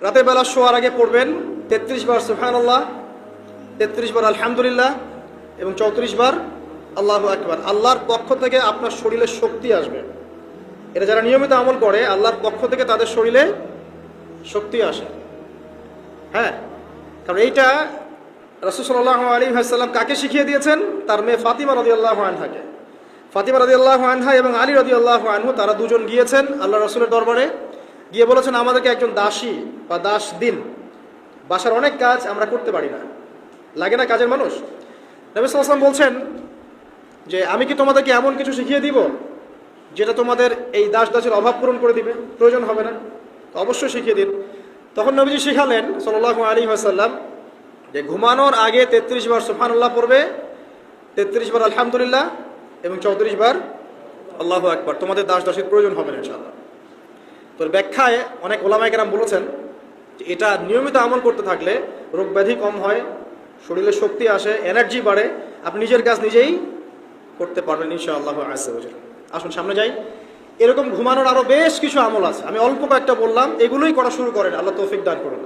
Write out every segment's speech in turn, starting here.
রাতের বেলা শোয়ার আগে পড়বেন 33 বার সুবহানাল্লাহ, 33 বার আলহামদুলিল্লাহ এবং 34 বার আল্লাহু আকবার। আল্লাহর পক্ষ থেকে আপনার শরীরে শক্তি আসবে। এটা যারা নিয়মিত আমল করে আল্লাহর পক্ষ থেকে তাদের শরীরে শক্তি আসে। হ্যাঁ, কারণ এইটা রাসূল সাল্লাল্লাহু আলাইহি ওয়াসাল্লাম কাকে শিখিয়ে দিয়েছেন? তার মেয়ে ফাতিমা রাদিয়াল্লাহু আনহাকে। ফাতিমা রাদিয়াল্লাহু আনহা এবং আলী রাদিয়াল্লাহু আনহু তারা দুজন গিয়েছেন আল্লাহ রাসূলের দরবারে, গিয়ে বলেছেন আমাদেরকে একজন দাসী বা দাস দিন, বাসার অনেক কাজ আমরা করতে পারি না, লাগে না কাজের মানুষ। নবী সাল্লাল্লাহু আলাইহি ওয়াসাল্লাম বলছেন যে আমি কি তোমাদেরকে এমন কিছু শিখিয়ে দিব যেটা তোমাদের এই দাস দাসের অভাব পূরণ করে দিবে, প্রয়োজন হবে না? তো অবশ্যই শিখিয়ে দিন। তখন নবীজি শিখালেন সাল্লাল্লাহু আলাইহি ওয়াসাল্লাম যে ঘুমানোর আগে 33 বার সুবহানাল্লাহ পড়বে, 33 বার আলহামদুলিল্লাহ এবং 34 বার আল্লাহু আকবার। তোমাদের দাস দাসীর প্রয়োজন হবে না ইনশাআল্লাহ। তো ব্যাখ্যায় অনেক ওলামায়ে কেরাম বলেছেন যে এটা নিয়মিত আমল করতে থাকলে রোগ ব্যাধি কম হয়, শরীরে শক্তি আসে, এনার্জি বাড়ে, আপনি নিজের কাজ নিজেই করতে পারবেন ইনশাআল্লাহ আযজা ওয়া জাল্লা। আসুন সামনে যাই। এরকম ঘুমানোর আরো বেশ কিছু আমল আছে, আমি অল্প কয়েকটা বললাম, এগুলোই করা শুরু করেন, আল্লাহ তৌফিক দান করুন।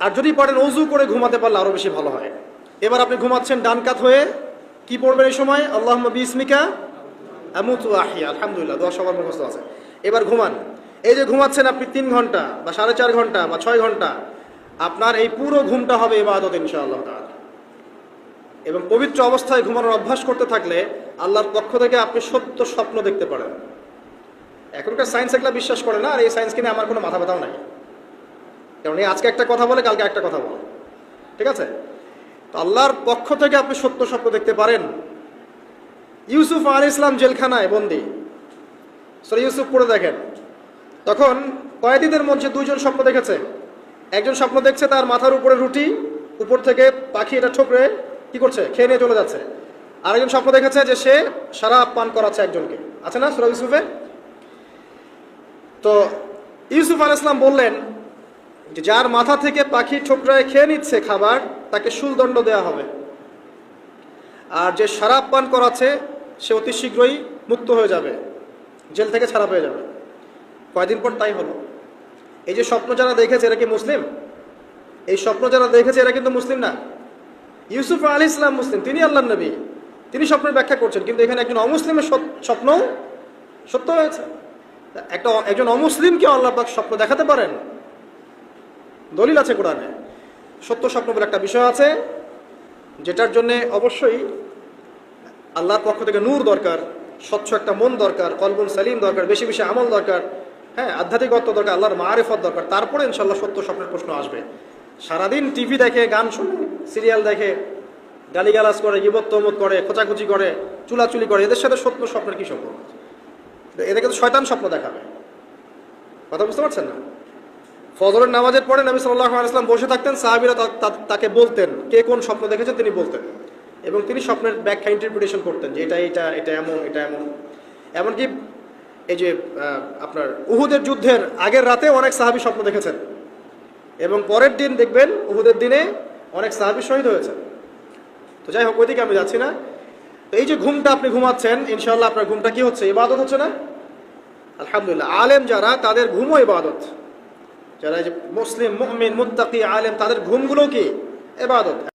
আর যদি পারেন ওযু করে ঘুমাতে পারলে আরো বেশি ভালো হয়। এবার আপনি ঘুমাচ্ছেন ডান কাত হয়ে, কি পড়বেন এই সময়? আল্লাহুম্মা বিসমিকা আমুতু ওয়া আহইয়া, আলহামদুলিল্লাহ, দোয়া সবার মুখস্থ আছে। এবার ঘুমান। এই যে ঘুমাচ্ছেন আপনি 3 ঘন্টা বা 4.5 ঘন্টা বা 6 ঘন্টা, আপনার এই পুরো ঘুমটা হবে ইবাদত ইনশাআল্লাহ তাআলা। এবং পবিত্র অবস্থায় ঘুমানোর অভ্যাস করতে থাকলে আল্লাহর পক্ষ থেকে আপনি সত্য স্বপ্ন দেখতে পারেন। এখনকার সায়েন্স এগুলা বিশ্বাস করে না, আর এই সায়েন্স কিনে আমার কোনো মাথা ব্যথাও নাই, কারণ এই আজকে একটা কথা বলে কালকে একটা কথা বলে, ঠিক আছে? তো আল্লাহর পক্ষ থেকে আপনি সত্য স্বপ্ন দেখতে পারেন। ইউসুফ আলাইহিস সালাম জেলখানায় বন্দী, সূরা ইউসুফ পড়ে দেখেন, তখন কয়েদিদের মধ্যে 2 জন স্বপ্ন দেখেছে। একজন স্বপ্ন দেখছে তার মাথার উপরে রুটি, উপর থেকে পাখি এটা ঠোকরে কি করছে, খেয়ে নিয়ে চলে যাচ্ছে। আরেকজন স্বপ্ন দেখেছে যে সে শরাব পান করাচ্ছে একজনকে, আছে না সূরা ইউসুফে? তো ইউসুফ আলাইহিস সালাম বললেন যে যার মাথা থেকে পাখি ঠোকরায় খেয়ে নিচ্ছে খাবার, তাকে শুলদণ্ড দেওয়া হবে, আর যে শরাব পান করাচ্ছে সে অতি শীঘ্রই মুক্ত হয়ে যাবে, জেল থেকে ছাড়া পেয়ে যাবে। কয়দিন পর তাই হলো। এই যে স্বপ্ন যারা দেখেছে এরা কি মুসলিম? এই স্বপ্ন যারা দেখেছে এরা কিন্তু মুসলিম না। ইউসুফ আলাইহিস সালাম মুসলিম, তিনি আল্লাহর নবী, তিনি স্বপ্নের ব্যাখ্যা করছেন, কিন্তু এখানে একজন অমুসলিমের স্বপ্ন সত্য হয়েছে। একজন অমুসলিমকে আল্লাহ পাক স্বপ্ন দেখাতে পারেন, দলিল আছে কোরআনে। সত্য স্বপ্ন বলে একটা বিষয় আছে, যেটার জন্য অবশ্যই আল্লাহর পক্ষ থেকে নূর দরকার, স্বচ্ছ একটা মন দরকার, কলবুল সালিম দরকার, বেশি বেশি আমল দরকার, হ্যাঁ, আধ্যাত্মিকত্ব দরকার, আল্লাহর মারিফত দরকার, তারপরে ইনশাআল্লাহ সত্য স্বপ্নের প্রশ্ন আসবে। সারাদিন টিভি দেখে, গান শুনে, সিরিয়াল দেখে, গালিগালাজ করে, গীবত তহমত করে, খোঁচাখুচি করে, চুলাচুলি করে, এদের সাথে সত্য স্বপ্নের কি সম্পর্ক? এদেরকে তো শয়তান স্বপ্ন দেখাবে। কথা বুঝতে পারছেন না? ফজরের নামাজের পরে নবী সাল্লাল্লাহু আলাইহি ওয়াসাল্লাম বসে থাকতেন, সাহাবীরা তাকে বলতেন কে কোন স্বপ্ন দেখেছে, তিনি বলতেন, এবং তিনি স্বপ্নের ব্যাখ্যা ইন্টারপ্রিটেশন করতেন যে এটা এমন, এটা এমন। এমনকি এই যে আপনার উহুদের যুদ্ধের আগের রাতে অনেক সাহাবী স্বপ্ন দেখেছেন, এবং পরের দিন দেখবেন উহুদের দিনে অনেক সাহাবী শহীদ হয়েছেন। তো যাই হোক, ওইদিকে আমি যাচ্ছি না। তো এই যে ঘুমটা আপনি ঘুমাচ্ছেন, ইনশাআল্লাহ আপনার ঘুমটা কি হচ্ছে? ইবাদত হচ্ছে না? আলহামদুলিল্লাহ। আলেম যারা, তাদের ঘুমও ইবাদত। যারা এই যে মুসলিম, মুমিন, মুত্তাকি, আলেম, তাদের ঘুমগুলো কি ইবাদত।